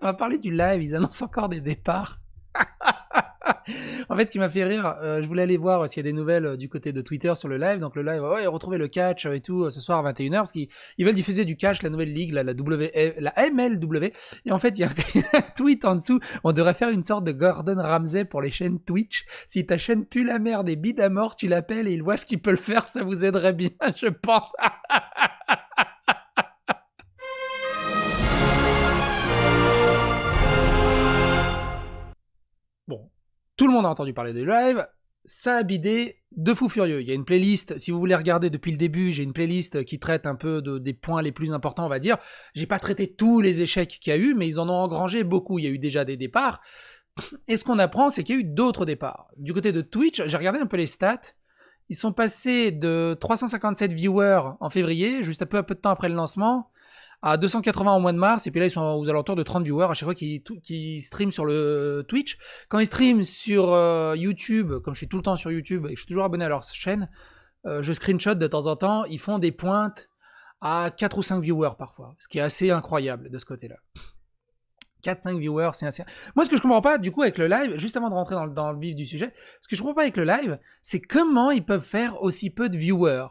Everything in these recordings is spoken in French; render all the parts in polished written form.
va parler du live, ils annoncent encore des départs. En fait, ce qui m'a fait rire, je voulais aller voir s'il y a des nouvelles du côté de Twitter sur le live. Donc le live, ouais, retrouver le catch et tout ce soir à 21h parce qu'ils veulent diffuser du catch, la nouvelle ligue, la MLW. Et en fait, il y a un tweet en dessous. On devrait faire une sorte de Gordon Ramsay pour les chaînes Twitch. Si ta chaîne pue la merde et bide à mort, tu l'appelles et il voit ce qu'il peut le faire. Ça vous aiderait bien, je pense. Bon, tout le monde a entendu parler du live, ça a bidé de fou furieux. Il y a une playlist, si vous voulez regarder depuis le début, j'ai une playlist qui traite un peu des points les plus importants, on va dire. J'ai pas traité tous les échecs qu'il y a eu, mais ils en ont engrangé beaucoup. Il y a eu déjà des départs. Et ce qu'on apprend, c'est qu'il y a eu d'autres départs. Du côté de Twitch, j'ai regardé un peu les stats. Ils sont passés de 357 viewers en février, juste un peu de temps après le lancement, à 280 au mois de mars, et puis là ils sont aux alentours de 30 viewers à chaque fois qu'ils streament sur le Twitch. Quand ils streament sur YouTube, comme je suis tout le temps sur YouTube et que je suis toujours abonné à leur chaîne, je screenshot de temps en temps, ils font des pointes à 4 ou 5 viewers parfois, ce qui est assez incroyable de ce côté-là. 4-5 viewers, c'est assez... Moi, ce que je comprends pas, du coup, avec le live, juste avant de rentrer dans le vif du sujet, ce que je comprends pas avec le live, c'est comment ils peuvent faire aussi peu de viewers.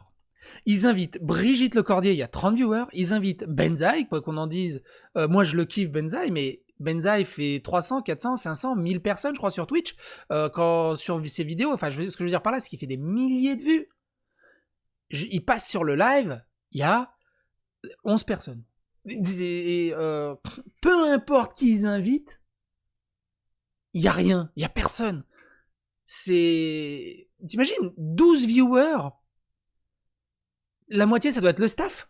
Ils invitent Brigitte Lecordier, il y a 30 viewers. Ils invitent Benzaï, quoi qu'on en dise. Moi, je le kiffe, Benzaï, mais Benzaï fait 300, 400, 500, 1000 personnes, je crois, sur Twitch. Sur ses vidéos, enfin, ce que je veux dire par là, c'est qu'il fait des milliers de vues. Il passe sur le live, il y a 11 personnes. Et, peu importe qui ils invitent, il n'y a rien, il n'y a personne. C'est... T'imagines, 12 viewers, la moitié, ça doit être le staff.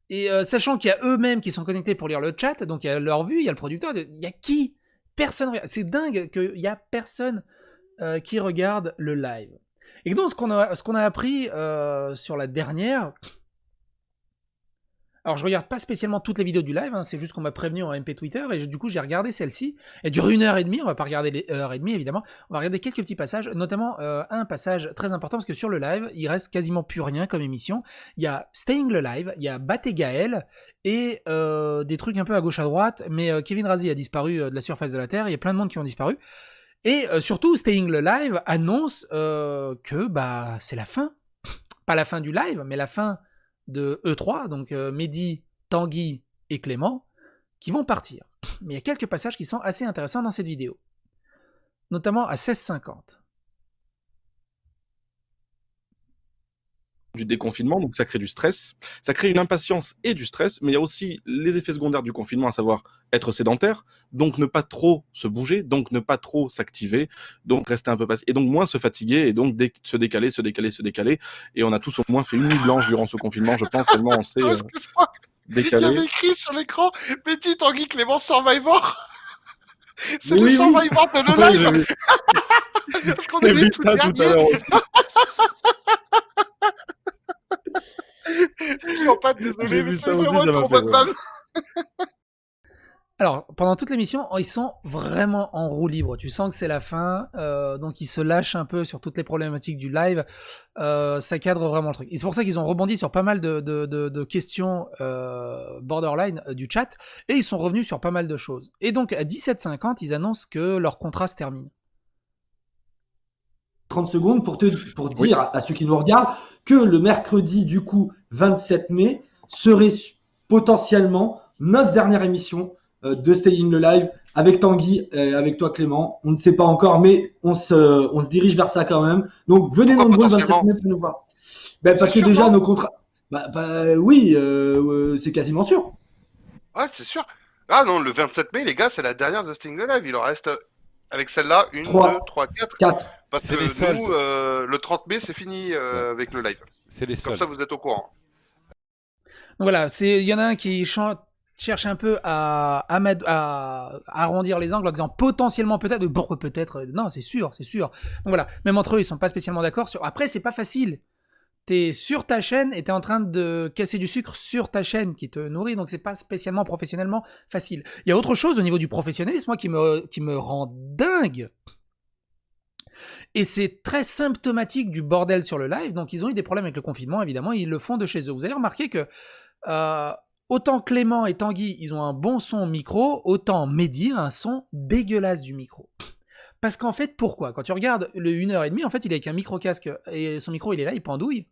Et sachant qu'il y a eux-mêmes qui sont connectés pour lire le chat, donc il y a leur vue, il y a le producteur, il y a qui? Personne. C'est dingue qu'il y a personne qui regarde le live. Et donc, ce qu'on a appris sur la dernière... Alors, je regarde pas spécialement toutes les vidéos du live, hein, c'est juste qu'on m'a prévenu en MP Twitter, et du coup, j'ai regardé celle-ci. Elle dure 1h30, on va pas regarder les 1h30, évidemment. On va regarder quelques petits passages, notamment un passage très important, parce que sur le live, il reste quasiment plus rien comme émission. Il y a Staying le live, il y a Bat et Gaël, et des trucs un peu à gauche à droite, mais Kevin Razi a disparu de la surface de la Terre, il y a plein de monde qui ont disparu. Et surtout, Staying le live annonce que bah, c'est la fin. Pas la fin du live, mais la fin de E3, donc Mehdi, Tanguy et Clément, qui vont partir. Mais il y a quelques passages qui sont assez intéressants dans cette vidéo. Notamment à 16h50. Du déconfinement, donc ça crée du stress, ça crée une impatience et du stress, mais il y a aussi les effets secondaires du confinement, à savoir être sédentaire, donc ne pas trop se bouger, donc ne pas trop s'activer, donc rester un peu passif, et donc moins se fatiguer, et donc se décaler, et on a tous au moins fait une nuit blanche durant ce confinement, je pense, tellement on s'est décalé. Il y avait écrit sur l'écran, Petit Tanguy Clément Survivor. C'est le Survivor de le live. Parce qu'on est tout dernier. Je suis en panne, désolé, mais c'est vraiment trop bonne vanne. Alors, pendant toute l'émission, ils sont vraiment en roue libre. Tu sens que c'est la fin, donc ils se lâchent un peu sur toutes les problématiques du live. Ça cadre vraiment le truc. Et c'est pour ça qu'ils ont rebondi sur pas mal de questions borderline du chat, et ils sont revenus sur pas mal de choses. Et donc, à 17h50, ils annoncent que leur contrat se termine. 30 secondes pour dire à ceux qui nous regardent que le mercredi, du coup, 27 mai, serait potentiellement notre dernière émission de Staying le live avec Tanguy, avec toi Clément. On ne sait pas encore, mais on se dirige vers ça quand même. Donc venez nombreux le 27 mai pour nous voir. Ben, parce que sûr, déjà non nos contrats... oui, c'est quasiment sûr. Ouais, c'est sûr. Ah non, le 27 mai, les gars, c'est la dernière de Staying le live. Il en reste... Avec celle-là, 1, 2, 3, 4. Parce que nous, le 30 mai, c'est fini avec le live. C'est les Comme ça, vous êtes au courant. Donc voilà, il y en a un qui cherche un peu à arrondir les angles en disant potentiellement peut-être, pourquoi peut-être, non, c'est sûr. Donc voilà, même entre eux, ils sont pas spécialement d'accord. Après, c'est pas facile. T'es sur ta chaîne et t'es en train de casser du sucre sur ta chaîne qui te nourrit, donc c'est pas spécialement professionnellement facile. Il y a autre chose au niveau du professionnalisme, moi, qui me rend dingue. Et c'est très symptomatique du bordel sur le live, donc ils ont eu des problèmes avec le confinement, évidemment, ils le font de chez eux. Vous avez remarqué que autant Clément et Tanguy, ils ont un bon son micro, autant Mehdi a un son dégueulasse du micro. Parce qu'en fait, pourquoi ? Quand tu regardes le 1h30, en fait, il est avec un micro-casque et son micro, il est là, il pendouille.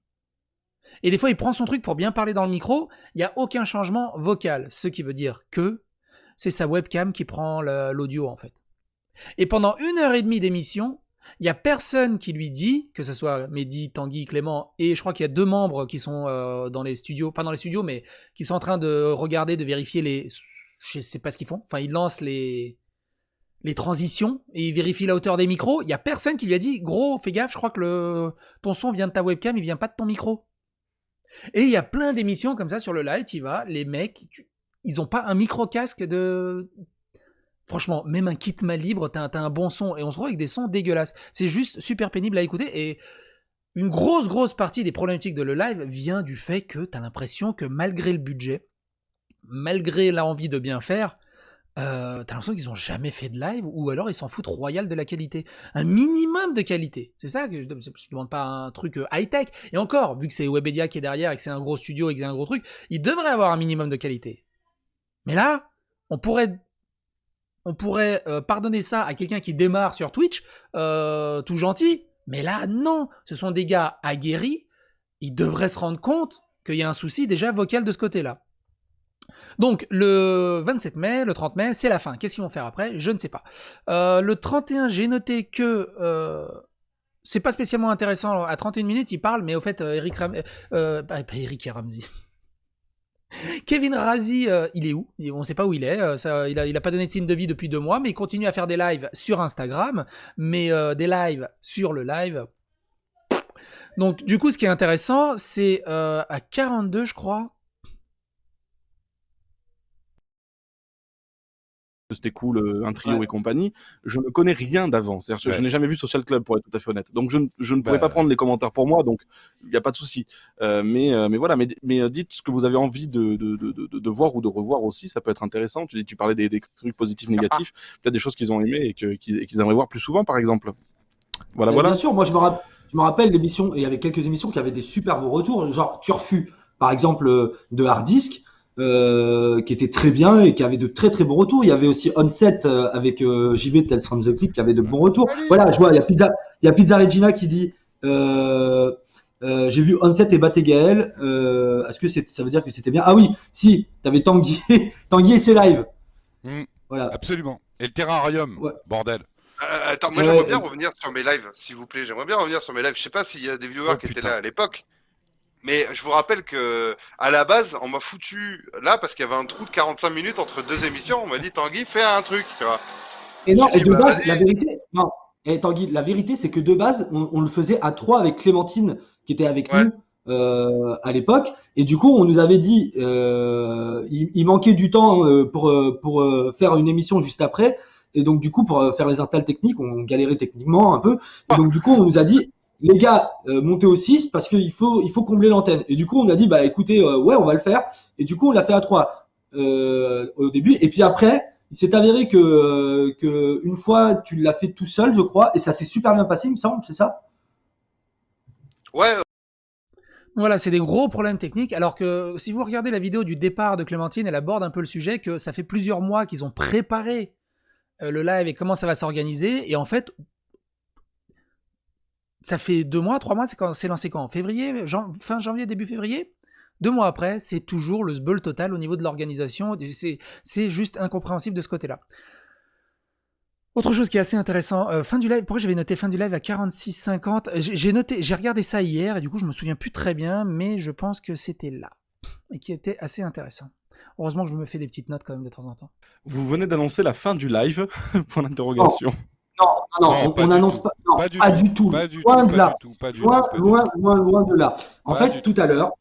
Et des fois, il prend son truc pour bien parler dans le micro, il n'y a aucun changement vocal. Ce qui veut dire que c'est sa webcam qui prend l'audio, en fait. Et pendant 1h30 d'émission, il n'y a personne qui lui dit, que ce soit Mehdi, Tanguy, Clément, et je crois qu'il y a 2 membres qui sont dans les studios, pas dans les studios, mais qui sont en train de regarder, de vérifier les... Je sais pas ce qu'ils font. Enfin, ils lancent les transitions et ils vérifient la hauteur des micros. Il n'y a personne qui lui a dit, gros, fais gaffe, je crois que ton son vient de ta webcam, il vient pas de ton micro. Et il y a plein d'émissions comme ça sur le live, tu vas, les mecs, ils ont pas un micro-casque de... Franchement, même un kit main libre, t'as un bon son, et on se retrouve avec des sons dégueulasses. C'est juste super pénible à écouter, et une grosse partie des problématiques de le live vient du fait que t'as l'impression que malgré le budget, malgré l'envie de bien faire, t'as l'impression qu'ils ont jamais fait de live, ou alors ils s'en foutent royal de la qualité. Un minimum de qualité. C'est ça que je demande pas un truc high-tech. Et encore, vu que c'est Webedia qui est derrière, et que c'est un gros studio, et que c'est un gros truc, ils devraient avoir un minimum de qualité. Mais là, on pourrait pardonner ça à quelqu'un qui démarre sur Twitch, tout gentil, mais là, non. Ce sont des gars aguerris, ils devraient se rendre compte qu'il y a un souci déjà vocal de ce côté-là. Donc, le 27 mai, le 30 mai, c'est la fin. Qu'est-ce qu'ils vont faire après ? Je ne sais pas. Le 31, j'ai noté que... c'est pas spécialement intéressant. À 31 minutes, il parle, mais au fait, pas Eric et Ramsey. Kevin Razi, il est où ? On ne sait pas où il est. Il a pas donné de signe de vie depuis 2 mois, mais il continue à faire des lives sur Instagram, mais des lives sur le live. Donc, du coup, ce qui est intéressant, c'est à 42, je crois. C'était cool, un trio et compagnie. Je ne connais rien d'avant. C'est-à-dire que je n'ai jamais vu Social Club, pour être tout à fait honnête. Donc, je ne pourrais pas prendre les commentaires pour moi, donc il n'y a pas de souci. Mais voilà, mais dites ce que vous avez envie de voir ou de revoir aussi, ça peut être intéressant. Tu parlais des trucs positifs, négatifs, peut-être des choses qu'ils ont aimées et qu'ils aimeraient voir plus souvent, par exemple. Voilà. Bien sûr, moi je me rappelle l'émission, et il y avait quelques émissions qui avaient des super beaux retours, genre Turfu, par exemple, de Hard Disk. Qui était très bien et qui avait de très bons retours. Il y avait aussi Onset avec JB Tales from the Clip qui avait de bons retours. Voilà, je vois, il y a Pizza Regina qui dit j'ai vu Onset et Baté Gaël. Est-ce que ça veut dire que c'était bien ? Ah oui, si, t'avais Tanguy et ses lives. Voilà. Absolument. Et le Terrarium, bordel. Attends, moi j'aimerais bien revenir sur mes lives, s'il vous plaît. J'aimerais bien revenir sur mes lives. Je sais pas s'il y a des viewers qui étaient là à l'époque. Mais je vous rappelle que à la base, on m'a foutu là parce qu'il y avait un trou de 45 minutes entre 2 émissions. On m'a dit Tanguy, fais un truc, tu vois. Et non, et de base, la vérité, non. Et Tanguy, la vérité, c'est que de base, on le faisait à 3 avec Clémentine qui était avec nous à l'époque. Et du coup, on nous avait dit, il manquait du temps pour faire une émission juste après. Et donc, du coup, pour faire les installs techniques, on galérait techniquement un peu. Et donc, du coup, on nous a dit, les gars, montez au 6 parce qu'il faut combler l'antenne. Et du coup, on a dit, bah écoutez, on va le faire. Et du coup, on l'a fait à 3 au début. Et puis après, il s'est avéré que une fois, tu l'as fait tout seul, je crois, et ça s'est super bien passé, il me semble, c'est ça ? Ouais. Voilà, c'est des gros problèmes techniques. Alors que si vous regardez la vidéo du départ de Clémentine, elle aborde un peu le sujet que ça fait plusieurs mois qu'ils ont préparé le live et comment ça va s'organiser. Et en fait, ça fait 2 mois, 3 mois, c'est lancé quand ? En février, fin janvier, début février ? 2 mois après, c'est toujours le sbeul total au niveau de l'organisation. C'est juste incompréhensible de ce côté-là. Autre chose qui est assez intéressant, fin du live. Pourquoi j'avais noté fin du live à 46-50 ? J'ai regardé ça hier et du coup je me souviens plus très bien, mais je pense que c'était là et qui était assez intéressant. Heureusement que je me fais des petites notes quand même de temps en temps. Vous venez d'annoncer la fin du live, point d'interrogation. Non, on n'annonce pas. Non, pas du tout. Loin de là. Loin de là. En fait, tout à l'heure,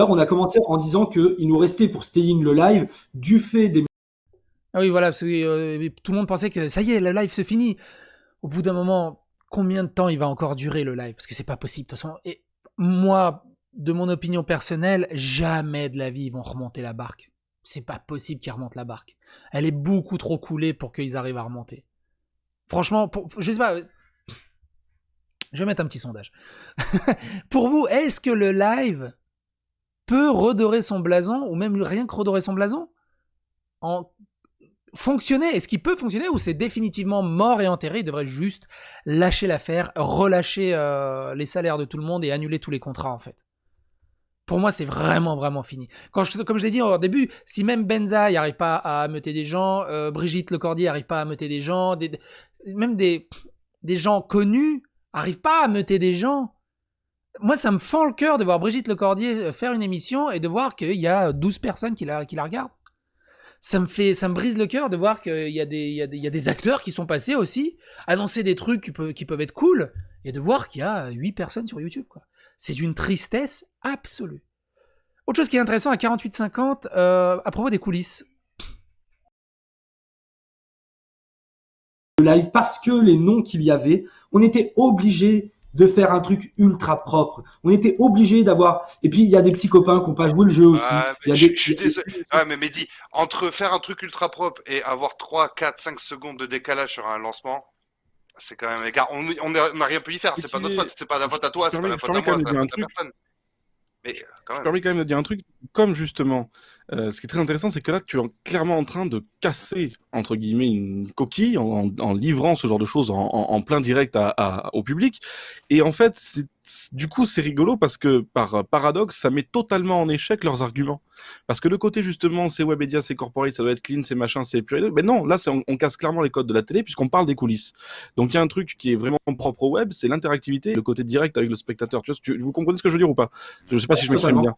on a commencé en disant qu'il nous restait pour Staying le live du fait des. Ah oui, voilà, parce que tout le monde pensait que ça y est, le live se finit. Au bout d'un moment, combien de temps il va encore durer le live ? Parce que c'est pas possible. De toute façon, et moi, de mon opinion personnelle, jamais de la vie ils vont remonter la barque. C'est pas possible qu'ils remontent la barque. Elle est beaucoup trop coulée pour qu'ils arrivent à remonter. Franchement, je sais pas. Je vais mettre un petit sondage. Pour vous, est-ce que le live peut redorer son blason, ou même rien que redorer son blason, fonctionner? Est-ce qu'il peut fonctionner, ou c'est définitivement mort et enterré? Il devrait juste lâcher l'affaire, relâcher les salaires de tout le monde et annuler tous les contrats, en fait. Pour moi, c'est vraiment, vraiment fini. Comme je l'ai dit au début, si même Benza n'arrive pas à ameuter des gens, Brigitte Lecordier n'arrive pas à ameuter des gens, même des gens connus n'arrivent pas à ameuter des gens. Moi, ça me fend le cœur de voir Brigitte Lecordier faire une émission et de voir qu'il y a 12 personnes qui la regardent. Ça me brise le cœur de voir qu'il y a des acteurs qui sont passés aussi, annoncer des trucs qui peuvent être cool, et de voir qu'il y a 8 personnes sur YouTube, quoi. C'est d'une tristesse absolue. Autre chose qui est intéressant à 48,50, à propos des coulisses. Le live, parce que les noms qu'il y avait, on était obligé de faire un truc ultra propre. On était obligé d'avoir... Et puis, il y a des petits copains qui n'ont pas joué le jeu aussi. Je suis désolé. Mais Mehdi, entre faire un truc ultra propre et avoir 3, 4, 5 secondes de décalage sur un lancement, c'est quand même... Gars, on n'a rien pu y faire. C'est pas notre faute. C'est pas la faute à toi, c'est pas la faute à moi, c'est la faute à personne. Mais je permets quand même de dire un truc, comme justement, ce qui est très intéressant, c'est que là, tu es clairement en train de casser, entre guillemets, une coquille en livrant ce genre de choses en plein direct au public. Et en fait, du coup, c'est rigolo parce que, par paradoxe, ça met totalement en échec leurs arguments. Parce que le côté, justement, c'est Webedia, c'est corporate, ça doit être clean, c'est machin, c'est pur. Mais non, là, on casse clairement les codes de la télé puisqu'on parle des coulisses. Donc, il y a un truc qui est vraiment propre au web, c'est l'interactivité, le côté direct avec le spectateur. Vous comprenez ce que je veux dire ou pas? Je sais pas si je m'exprime bien.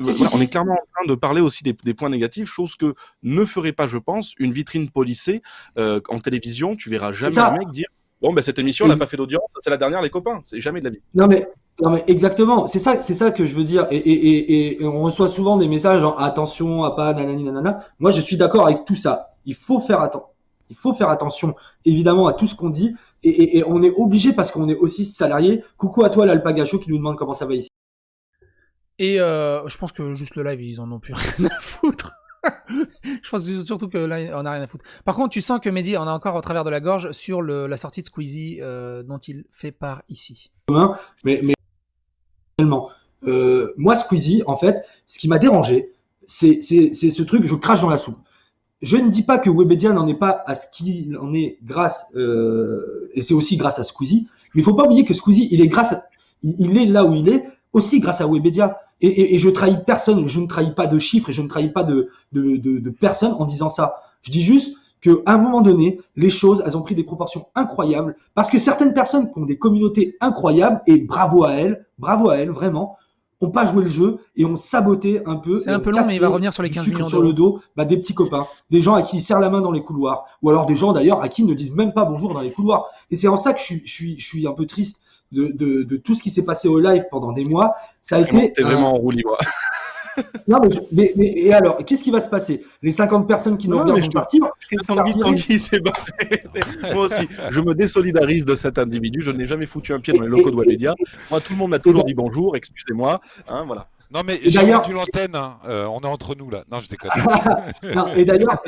Si. On est clairement en train de parler aussi des points négatifs, chose que ne ferait pas, je pense, une vitrine polissée en télévision. Tu verras jamais un mec dire bon, ben cette émission n'a pas fait d'audience, c'est la dernière, les copains. C'est jamais de la vie. Non mais exactement. C'est ça que je veux dire. Et on reçoit souvent des messages genre attention à pas nanani nanana. Moi, je suis d'accord avec tout ça. Il faut faire attention, évidemment, à tout ce qu'on dit. Et on est obligé parce qu'on est aussi salarié. Coucou à toi, l'Alpaga Show, qui nous demande comment ça va ici. Et je pense que juste le live, ils en ont plus rien à foutre. Je pense surtout que là, on a rien à foutre. Par contre, tu sens que Mehdi en a encore au travers de la gorge sur la sortie de Squeezie dont il fait part ici. Mais moi, Squeezie, en fait, ce qui m'a dérangé, c'est ce truc, je crache dans la soupe. Je ne dis pas que Webedia n'en est pas à ce qu'il en est grâce, et c'est aussi grâce à Squeezie, mais il faut pas oublier que Squeezie, il est là où il est, aussi grâce à Webedia. Et je trahis personne, je ne trahis pas de chiffres et je ne trahis pas de personne en disant ça. Je dis juste qu'à un moment donné, les choses, elles ont pris des proportions incroyables parce que certaines personnes qui ont des communautés incroyables, et bravo à elles, vraiment, n'ont pas joué le jeu et ont saboté un peu. C'est un peu long, mais il va revenir sur les 15 millions sur le dos, des petits copains, des gens à qui ils serrent la main dans les couloirs, ou alors des gens d'ailleurs à qui ils ne disent même pas bonjour dans les couloirs. Et c'est en ça que je suis un peu triste de tout ce qui s'est passé au live pendant des mois. Ça a été. T'es vraiment en roue libre. Non, mais et alors, qu'est-ce qui va se passer? Les 50 personnes qui nous regardent vont partir. Tanguy s'est barré. Moi aussi, je me désolidarise de cet individu. Je n'ai jamais foutu un pied dans les locaux de Webedia. Moi, tout le monde m'a toujours dit bonjour, excusez-moi. Hein, voilà. Non, mais j'ai rendu l'antenne. Hein. On est entre nous là. Non, je déconne. Non, et d'ailleurs,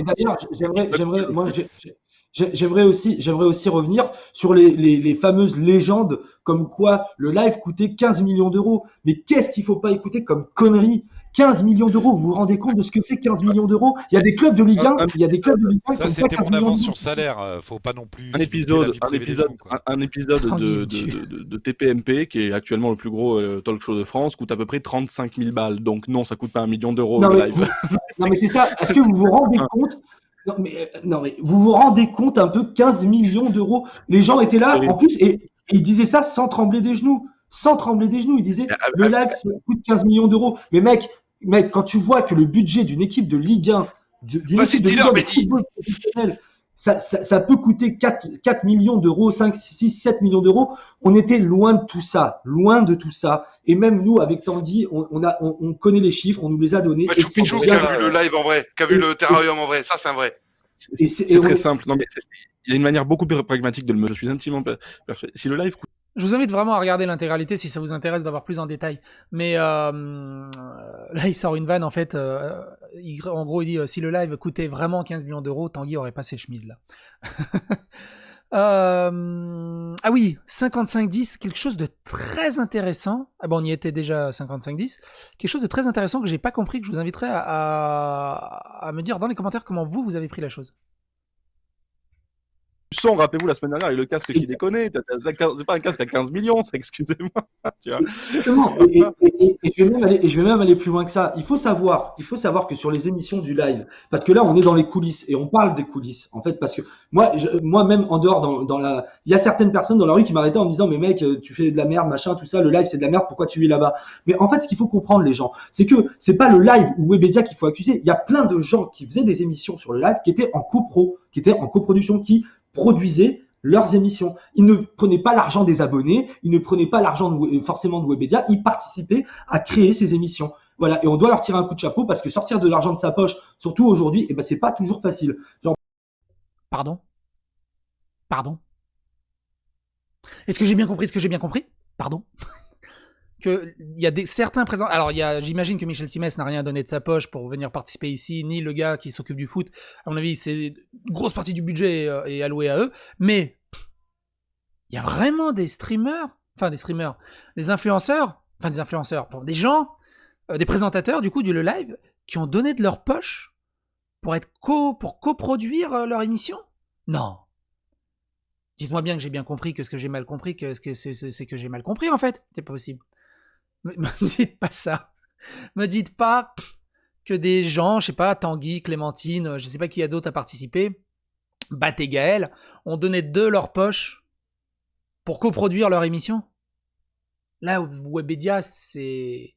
j'aimerais aussi revenir sur les fameuses légendes comme quoi le live coûtait 15 millions d'euros. Mais qu'est-ce qu'il faut pas écouter comme connerie? 15 millions d'euros, vous vous rendez compte de ce que c'est 15 millions d'euros? Il y a des clubs de Ligue 1, ça c'était mon avance sur salaire, faut pas non plus... Un épisode de TPMP, qui est actuellement le plus gros talk show de France, coûte à peu près 35 000 balles. Donc non, ça coûte pas 1 million d'euros le live. Non mais c'est ça, est-ce que vous vous rendez compte? Non mais vous vous rendez compte un peu, 15 millions d'euros. Les gens étaient là, en plus, et ils disaient ça sans trembler des genoux. Ils disaient, le live, ça coûte 15 millions d'euros. Mais mec, quand tu vois que le budget d'une équipe de Ligue 1, d'une équipe de Ligue 1 de football professionnel, ça peut coûter 4 millions d'euros, 5, 6, 7 millions d'euros. On était loin de tout ça. Et même nous, avec Tanguy, on connaît les chiffres, on nous les a donnés. Pichou qui a vu le live en vrai, qui a vu le terrarium en vrai, ça c'est un vrai. C'est très simple. Non, mais il y a une manière beaucoup plus pragmatique de le me. Je suis intimement persuadé. Si le live coûte. Je vous invite vraiment à regarder l'intégralité si ça vous intéresse d'avoir plus en détail. Mais là, il sort une vanne en fait. En gros, il dit si le live coûtait vraiment 15 millions d'euros, Tanguy aurait pas ses chemises là. Ah oui, 55-10, quelque chose de très intéressant. Ah bon, on y était déjà 55-10. Quelque chose de très intéressant que j'ai pas compris, que je vous inviterai à me dire dans les commentaires comment vous avez pris la chose. Son, rappelez-vous la semaine dernière, avec le casque qui déconnait. C'est pas un casque à 15 millions, ça, excusez-moi. Tu vois. Exactement. Et je vais même aller plus loin que ça. Il faut savoir que sur les émissions du live, parce que là, on est dans les coulisses et on parle des coulisses, en fait, parce que moi-même, en dehors, il y a certaines personnes dans la rue qui m'arrêtaient en me disant, mais mec, tu fais de la merde, machin, tout ça, le live, c'est de la merde, pourquoi tu es là-bas? Mais en fait, ce qu'il faut comprendre, les gens, c'est que c'est pas le live ou Webedia qu'il faut accuser. Il y a plein de gens qui faisaient des émissions sur le live qui étaient en coproduction, qui produisaient leurs émissions. Ils ne prenaient pas l'argent des abonnés, ils ne prenaient pas l'argent forcément de Webedia, ils participaient à créer ces émissions. Voilà, et on doit leur tirer un coup de chapeau parce que sortir de l'argent de sa poche, surtout aujourd'hui, c'est pas toujours facile. Pardon. Est-ce que j'ai bien compris? Pardon. Il y a certains présents. Alors, j'imagine que Michel Simès n'a rien donné de sa poche pour venir participer ici, ni le gars qui s'occupe du foot. À mon avis, c'est une grosse partie du budget est allouée à eux. Mais il y a vraiment des influenceurs, des gens, des présentateurs du coup du Le Live qui ont donné de leur poche pour coproduire leur émission. Non. Dites-moi bien que j'ai bien compris que ce que j'ai mal compris, c'est que j'ai mal compris en fait. C'est pas possible. Me dites pas ça. Me dites pas que des gens, je sais pas, Tanguy, Clémentine, je sais pas qui y a d'autres à participer, Bat et Gaël, ont donné de leur poche pour coproduire leur émission. Là, Webedia, c'est...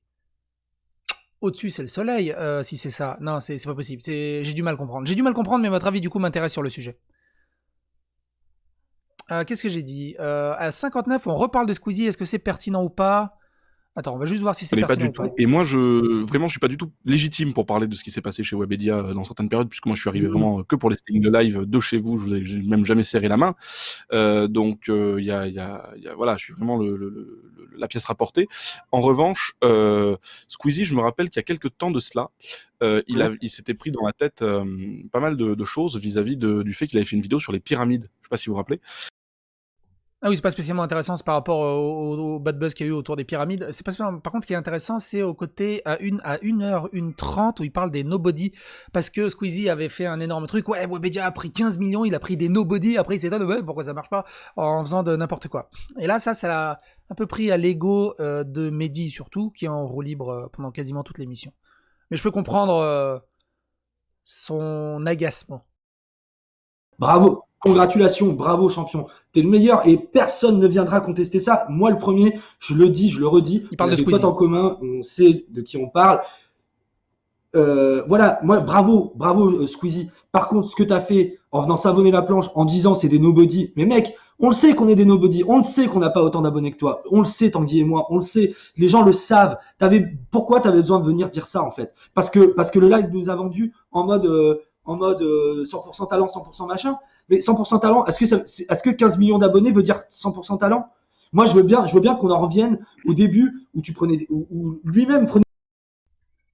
Au-dessus, c'est le soleil, si c'est ça. Non, c'est pas possible. J'ai du mal à comprendre. Mais votre avis, du coup, m'intéresse sur le sujet. Qu'est-ce que j'ai dit à 59, on reparle de Squeezie. Est-ce que c'est pertinent ou pas? Attends, on va juste voir si c'est pertinent pas du ou pas. tout. Et moi, je suis pas du tout légitime pour parler de ce qui s'est passé chez Webedia dans certaines périodes, puisque moi, je suis arrivé vraiment que pour les streams de live de chez vous. Je vous ai même jamais serré la main. Donc, voilà, je suis vraiment la pièce rapportée. En revanche, Squeezie, je me rappelle qu'il y a quelques temps de cela, il s'était pris dans la tête pas mal de choses vis-à-vis du fait qu'il avait fait une vidéo sur les pyramides. Je sais pas si vous vous rappelez. Ah oui, c'est pas spécialement intéressant, c'est par rapport au bad buzz qu'il y a eu autour des pyramides. C'est pas spécialement... Par contre, ce qui est intéressant, c'est au côté à 1h30 où il parle des nobody, parce que Squeezie avait fait un énorme truc. Ouais, Webedia a pris 15 millions, il a pris des nobody, après il s'étonne, ouais, pourquoi ça marche pas en faisant de n'importe quoi. Et là, ça l'a un peu pris à l'ego de Mehdi surtout, qui est en roue libre pendant quasiment toute l'émission. Mais je peux comprendre son agacement. Bravo, congratulations, bravo champion. T'es le meilleur et personne ne viendra contester ça. Moi le premier, je le dis, je le redis. Il parle on a de des potes en commun, on sait de qui on parle. Voilà, moi bravo Squeezie. Par contre, ce que t'as fait en venant savonner la planche, en disant c'est des nobody, mais mec, on le sait qu'on est des nobody, on le sait qu'on n'a pas autant d'abonnés que toi, on le sait Tanguy et moi, on le sait, les gens le savent. Pourquoi t'avais besoin de venir dire ça en fait? Parce que le live nous a vendu en mode 100% talent, 100% machin. Mais 100% talent, est-ce que 15 millions d'abonnés veut dire 100% talent? Moi, je veux bien qu'on en revienne au début où où lui-même prenait.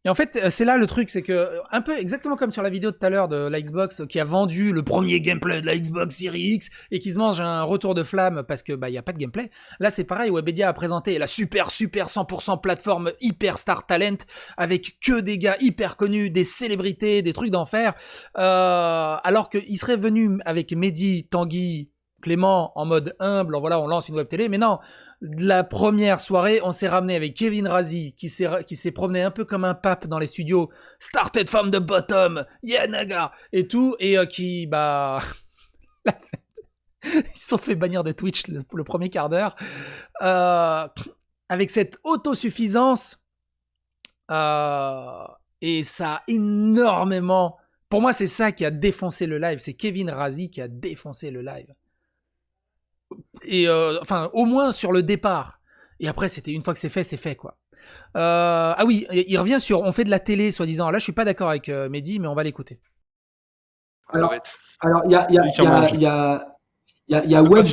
Et en fait, c'est là le truc, c'est que, un peu exactement comme sur la vidéo de tout à l'heure de la Xbox qui a vendu le premier gameplay de la Xbox Series X et qui se mange un retour de flamme parce que y a pas de gameplay. Là, c'est pareil, Webedia a présenté la super 100% plateforme hyper star talent avec que des gars hyper connus, des célébrités, des trucs d'enfer, alors qu'il serait venu avec Mehdi, Tanguy, Clément en mode humble, voilà, on lance une web télé, mais non. La première soirée, on s'est ramené avec Kevin Razi, qui s'est promené un peu comme un pape dans les studios, started from the bottom, yeah naga, et tout, et qui, ils se sont fait bannir de Twitch le premier quart d'heure, avec cette autosuffisance, et ça a énormément, pour moi c'est ça qui a défoncé le live, c'est Kevin Razi qui a défoncé le live. Et enfin, au moins sur le départ. Et après, c'était une fois que c'est fait, quoi. Ah oui, il revient sur on fait de la télé, soi-disant. Là, je suis pas d'accord avec Mehdi, mais on va l'écouter. Alors, il y a Webs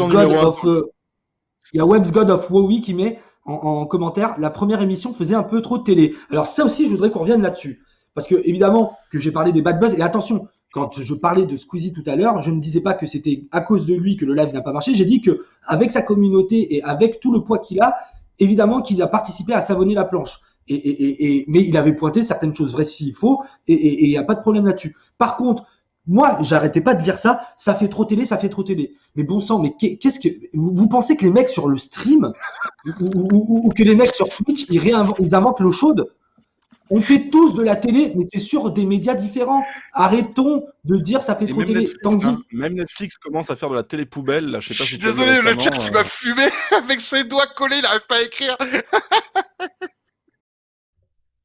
God of Wowie qui met en commentaire la première émission faisait un peu trop de télé. Alors ça aussi, je voudrais qu'on revienne là-dessus, parce que évidemment que j'ai parlé des bad buzz. Et attention, quand je parlais de Squeezie tout à l'heure, je ne disais pas que c'était à cause de lui que le live n'a pas marché. J'ai dit que avec sa communauté et avec tout le poids qu'il a, évidemment qu'il a participé à savonner la planche. Mais il avait pointé certaines choses vraies s'il faut, et il n'y a pas de problème là-dessus. Par contre, moi, j'arrêtais pas de dire ça. Ça fait trop télé, ça fait trop télé. Mais bon sang, mais qu'est-ce que vous pensez que les mecs sur le stream ou que les mecs sur Twitch ils inventent l'eau chaude? On fait tous de la télé, mais c'est sur des médias différents. Arrêtons de dire ça fait trop télé. Même Netflix commence à faire de la télé poubelle. Là, je sais pas si désolé, le chat il m'a fumé avec ses doigts collés, il n'arrive pas à écrire.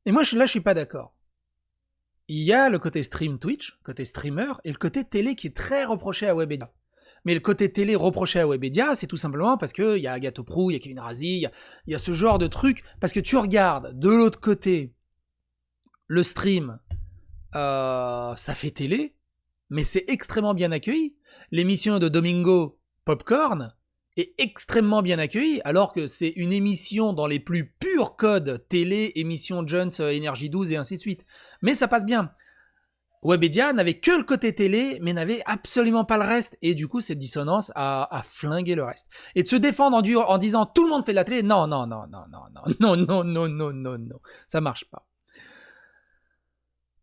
Et moi, je suis pas d'accord. Il y a le côté stream Twitch, côté streamer, et le côté télé qui est très reproché à Webedia. Mais le côté télé reproché à Webedia, c'est tout simplement parce qu'il y a Agathe Prou, il y a Kevin Razi, il y a ce genre de truc. Parce que tu regardes de l'autre côté le stream, ça fait télé, mais c'est extrêmement bien accueilli. L'émission de Domingo Popcorn est extrêmement bien accueillie, alors que c'est une émission dans les plus purs codes télé, émission Jones, Énergie 12 et ainsi de suite. Mais ça passe bien. Webedia n'avait que le côté télé, mais n'avait absolument pas le reste. Et du coup, cette dissonance a flingué le reste. Et de se défendre en disant tout le monde fait de la télé, non, ça marche pas.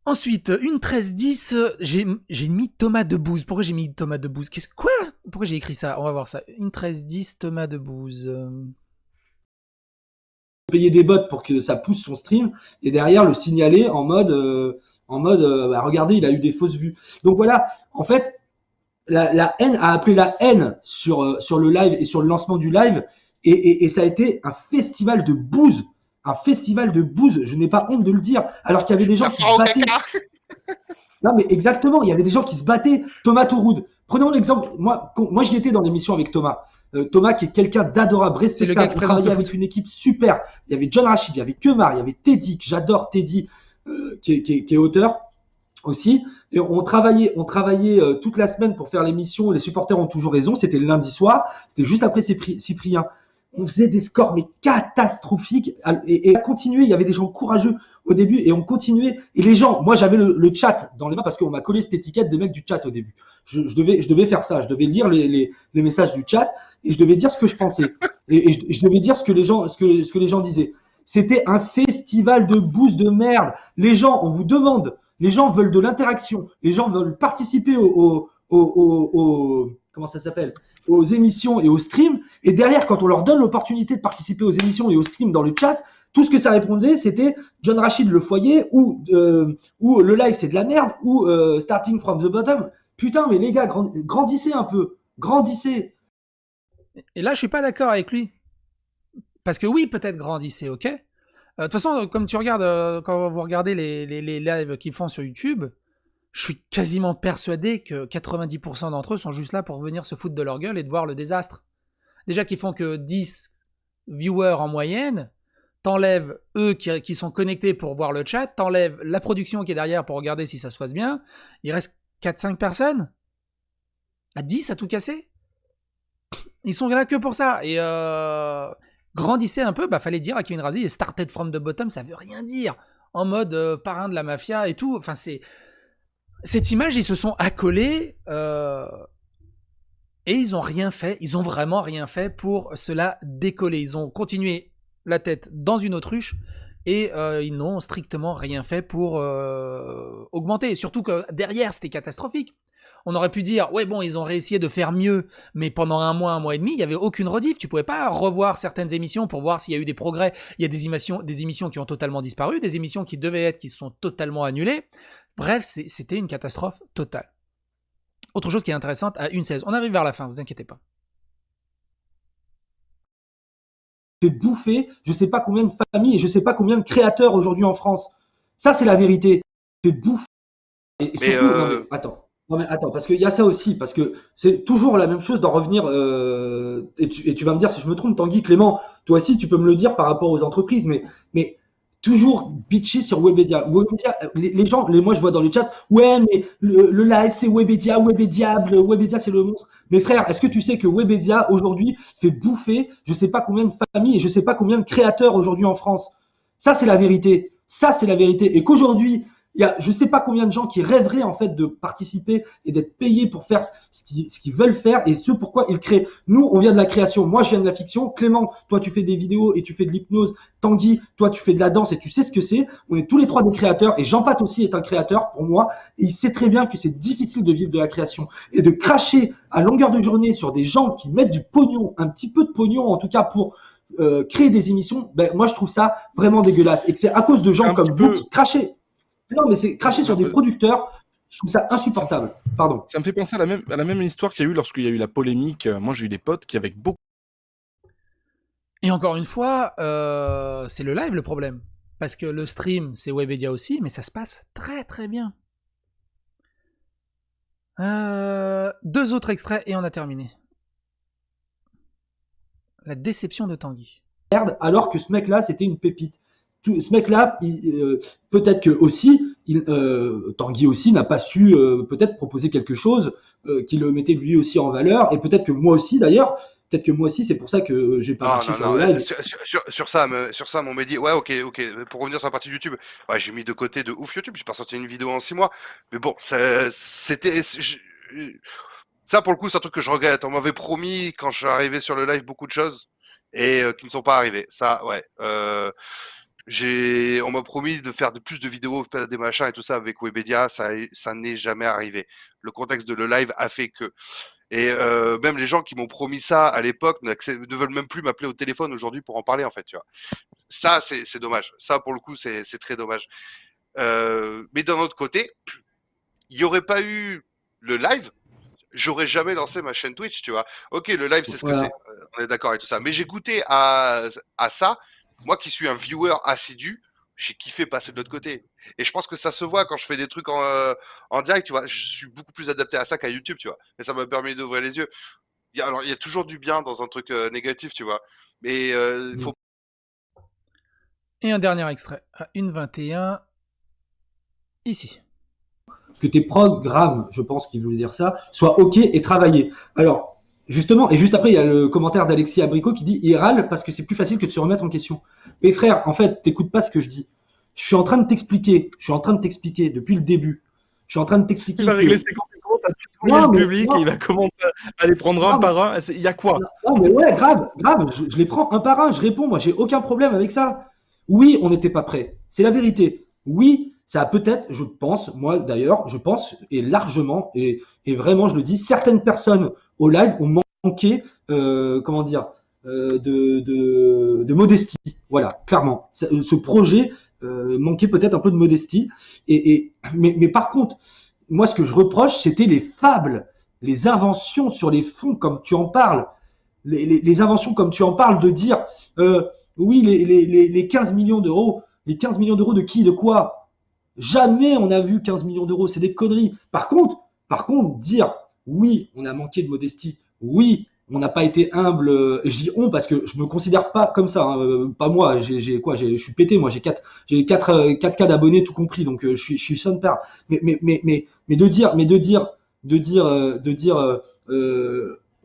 Ensuite, une 13-10, j'ai mis Thomas Debouze. Pourquoi j'ai mis Thomas Debouze? Quoi? Pourquoi j'ai écrit ça? On va voir ça. Une 13-10, Thomas Debouze. Payer des bots pour que ça pousse son stream et derrière le signaler en mode regardez, il a eu des fausses vues. Donc voilà, en fait, la haine a appelé la haine sur le live et sur le lancement du live et ça a été un festival de bouse. Un festival de bouse, je n'ai pas honte de le dire, alors qu'il y avait des gens qui se battaient. Non mais exactement, il y avait des gens qui se battaient. Thomas Touroud, prenons l'exemple, moi j'y étais dans l'émission avec Thomas. Thomas qui est quelqu'un d'adorable, respectable, on travaillait avec une équipe super. Il y avait John Rachid, il y avait Kemar, il y avait Teddy, que j'adore Teddy, qui est auteur aussi. Et on travaillait toute la semaine pour faire l'émission. Les supporters ont toujours raison, c'était le lundi soir, c'était juste après Cyprien. On faisait des scores mais catastrophiques et à continuer, il y avait des gens courageux au début et on continuait et les gens, moi j'avais le chat dans les mains parce qu'on m'a collé cette étiquette des mecs du chat au début. Je devais faire ça, je devais lire les messages du chat et je devais dire ce que je pensais et je devais dire ce que les gens disaient. C'était un festival de bouse de merde. Les gens, on vous demande, les gens veulent de l'interaction, les gens veulent participer au comment ça s'appelle, aux émissions et aux streams, et derrière, quand on leur donne l'opportunité de participer aux émissions et aux streams dans le chat, tout ce que ça répondait, c'était John Rachid le foyer, ou le live c'est de la merde, ou starting from the bottom. Putain, mais les gars, grandissez un peu, grandissez. Et là, je suis pas d'accord avec lui. Parce que oui, peut-être grandissez, ok. De toute façon, comme tu regardes, quand vous regardez les lives qu'ils font sur YouTube, je suis quasiment persuadé que 90% d'entre eux sont juste là pour venir se foutre de leur gueule et de voir le désastre. Déjà qu'ils font que 10 viewers en moyenne, t'enlèves eux qui sont connectés pour voir le chat, t'enlèves la production qui est derrière pour regarder si ça se passe bien, il reste 4-5 personnes. À 10 à tout casser. Ils sont là que pour ça. Et grandissez un peu, fallait dire à Kevin Razi, et started from the bottom, ça veut rien dire. En mode parrain de la mafia et tout. Enfin, c'est... Cette image, ils se sont accolés et ils ont rien fait. Ils ont vraiment rien fait pour cela décoller. Ils ont continué la tête dans une autruche et ils n'ont strictement rien fait pour augmenter. Surtout que derrière, c'était catastrophique. On aurait pu dire, ouais bon, ils ont réussi de faire mieux, mais pendant un mois et demi, il n'y avait aucune rediff. Tu pouvais pas revoir certaines émissions pour voir s'il y a eu des progrès. Il y a des émissions qui ont totalement disparu, des émissions qui devaient être, qui se sont totalement annulées. Bref, c'était une catastrophe totale. Autre chose qui est intéressante, à 1-16. On arrive vers la fin, vous inquiétez pas. Fait bouffer, je sais pas combien de familles et je sais pas combien de créateurs aujourd'hui en France. Ça, c'est la vérité. Fait bouffer. Et surtout, non, mais attends, parce qu'il y a ça aussi, parce que c'est toujours la même chose d'en revenir, et tu vas me dire si je me trompe, Tanguy, Clément, toi aussi tu peux me le dire par rapport aux entreprises, mais toujours bitcher sur Webedia. Les gens, moi je vois dans le chat, ouais mais le live c'est Webedia c'est le monstre. Mais frère, est-ce que tu sais que Webedia aujourd'hui fait bouffer je sais pas combien de familles et je sais pas combien de créateurs aujourd'hui en France? Ça c'est la vérité. Et qu'aujourd'hui, Il y a, je sais pas combien de gens qui rêveraient en fait de participer et d'être payés pour faire ce qu'ils veulent faire et ce pourquoi ils créent. Nous, on vient de la création. Moi, je viens de la fiction. Clément, toi, tu fais des vidéos et tu fais de l'hypnose. Tanguy, toi, tu fais de la danse et tu sais ce que c'est. On est tous les trois des créateurs et Jean-Pat aussi est un créateur pour moi. Et il sait très bien que c'est difficile de vivre de la création et de cracher à longueur de journée sur des gens qui mettent du pognon, un petit peu de pognon en tout cas pour créer des émissions. Ben, moi, je trouve ça vraiment dégueulasse et que c'est à cause de gens comme vous qui crachez. Non, mais c'est cracher sur des producteurs. Je trouve ça insupportable. Pardon. Ça me fait penser à la même histoire qu'il y a eu lorsqu'il y a eu la polémique. Moi, j'ai eu des potes qui, avec beaucoup. Et encore une fois, c'est le live le problème. Parce que le stream, c'est Webedia aussi, mais ça se passe très très bien. 2 autres extraits et on a terminé. La déception de Tanguy. Alors que ce mec-là, c'était une pépite. Ce mec-là, peut-être que aussi, Tanguy aussi n'a pas su peut-être proposer quelque chose qui le mettait lui aussi en valeur. Et peut-être que moi aussi, d'ailleurs, c'est pour ça que j'ai pas marché sur le live. Sur ça, mon Mehdi, ouais, ok. Pour revenir sur la partie YouTube, ouais, j'ai mis de côté de ouf YouTube. J'ai pas sorti une vidéo en 6 mois, mais bon, c'était. Ça, pour le coup, c'est un truc que je regrette. On m'avait promis, quand je suis arrivé sur le live, beaucoup de choses et qui ne sont pas arrivées. Ça, ouais. On m'a promis de faire plus de vidéos, des machins et tout ça avec Webedia. Ça n'est jamais arrivé. Le contexte de le live a fait que. Et même les gens qui m'ont promis ça à l'époque ne veulent même plus m'appeler au téléphone aujourd'hui pour en parler, en fait. Tu vois. Ça, c'est dommage. Ça, pour le coup, c'est très dommage. Mais d'un autre côté, il n'y aurait pas eu le live. J'aurais jamais lancé ma chaîne Twitch, tu vois. Ok, le live, c'est ce que c'est. On est d'accord avec tout ça. Mais j'ai goûté à ça. Moi qui suis un viewer assidu, j'ai kiffé passer de l'autre côté. Et je pense que ça se voit quand je fais des trucs en direct, tu vois. Je suis beaucoup plus adapté à ça qu'à YouTube, tu vois. Et ça m'a permis d'ouvrir les yeux. Il y a toujours du bien dans un truc négatif, tu vois. Mais il faut. Et un dernier extrait à 1h21. Ici. Que tes programmes, je pense qu'il voulait dire ça, soient OK et travaillés. Alors, justement, et juste après, il y a le commentaire d'Alexis Abricot qui dit « Il râle parce que c'est plus facile que de se remettre en question. » Mais frère, en fait, t'écoutes pas ce que je dis. Je suis en train de t'expliquer depuis le début. Je suis en train de t'expliquer Il va régler ses comptes, le public, et il va commencer à les prendre un par un. Il y a quoi? Non, mais ouais, grave, je les prends un par un, je réponds, moi, j'ai aucun problème avec ça. Oui, on n'était pas prêts. C'est la vérité. Oui, ça a peut-être, je pense, moi d'ailleurs, je pense, et largement, et vraiment, je le dis, certaines personnes au live ont manqué, de modestie. Voilà, clairement. Ce projet manquait peut-être un peu de modestie. Mais par contre, moi, ce que je reproche, c'était les fables, les inventions sur les fonds, comme tu en parles. Les inventions comme tu en parles, de dire oui, les 15 millions d'euros, les 15 millions d'euros de qui, de quoi? Jamais on a vu 15 millions d'euros, c'est des conneries. Par contre, dire oui, on a manqué de modestie, oui, on n'a pas été humble, je dis on parce que je me considère pas comme ça, hein, pas moi, je suis pété, moi j'ai 4K d'abonnés tout compris, donc je suis son père. Mais de dire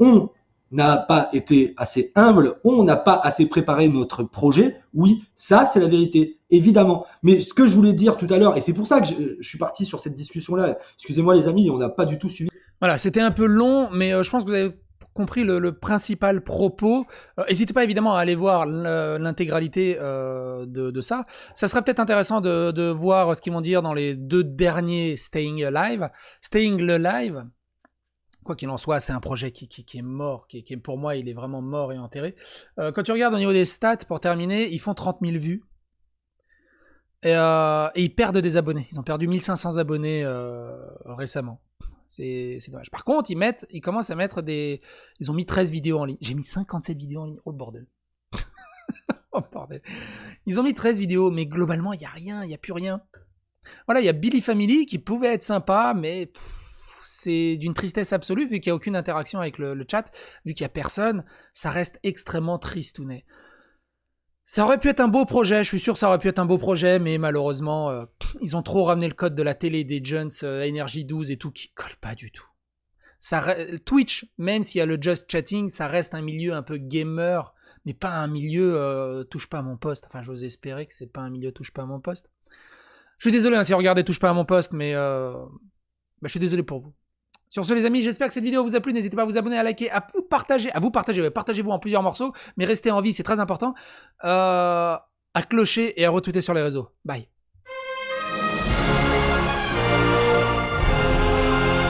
on n'a pas été assez humble, on n'a pas assez préparé notre projet, oui, ça c'est la vérité, évidemment. Mais ce que je voulais dire tout à l'heure, et c'est pour ça que je suis parti sur cette discussion-là, excusez-moi les amis, on n'a pas du tout suivi. Voilà, c'était un peu long, mais je pense que vous avez compris le principal propos. N'hésitez pas évidemment à aller voir l'intégralité de ça. Ça serait peut-être intéressant de voir ce qu'ils vont dire dans les 2 derniers Staying Alive. Staying le Live, quoi qu'il en soit, c'est un projet qui est mort, qui pour moi, il est vraiment mort et enterré. Quand tu regardes au niveau des stats, pour terminer, ils font 30 000 vues. Et ils perdent des abonnés. Ils ont perdu 1500 abonnés récemment. C'est dommage. Par contre, ils commencent à mettre des... Ils ont mis 13 vidéos en ligne. J'ai mis 57 vidéos en ligne. Oh, le bordel. Oh, bordel. Ils ont mis 13 vidéos, mais globalement, il n'y a rien, il n'y a plus rien. Voilà, il y a Billy Family qui pouvait être sympa, mais c'est d'une tristesse absolue, vu qu'il n'y a aucune interaction avec le chat, vu qu'il n'y a personne, ça reste extrêmement tristounet. Ça aurait pu être un beau projet, je suis sûr que ça aurait pu être un beau projet, mais malheureusement, ils ont trop ramené le code de la télé des Jones, Energy 12 et tout, qui colle pas du tout. Twitch, même s'il y a le just chatting, ça reste un milieu un peu gamer, mais pas un milieu touche pas à mon poste. Enfin, j'ose espérer que c'est pas un milieu touche pas à mon poste. Je suis désolé si vous regardez Touche pas à mon poste, mais je suis désolé pour vous. Sur ce, les amis, j'espère que cette vidéo vous a plu. N'hésitez pas à vous abonner, à liker, à vous partager. Partagez-vous en plusieurs morceaux, mais restez en vie, c'est très important. À clocher et à retweeter sur les réseaux. Bye.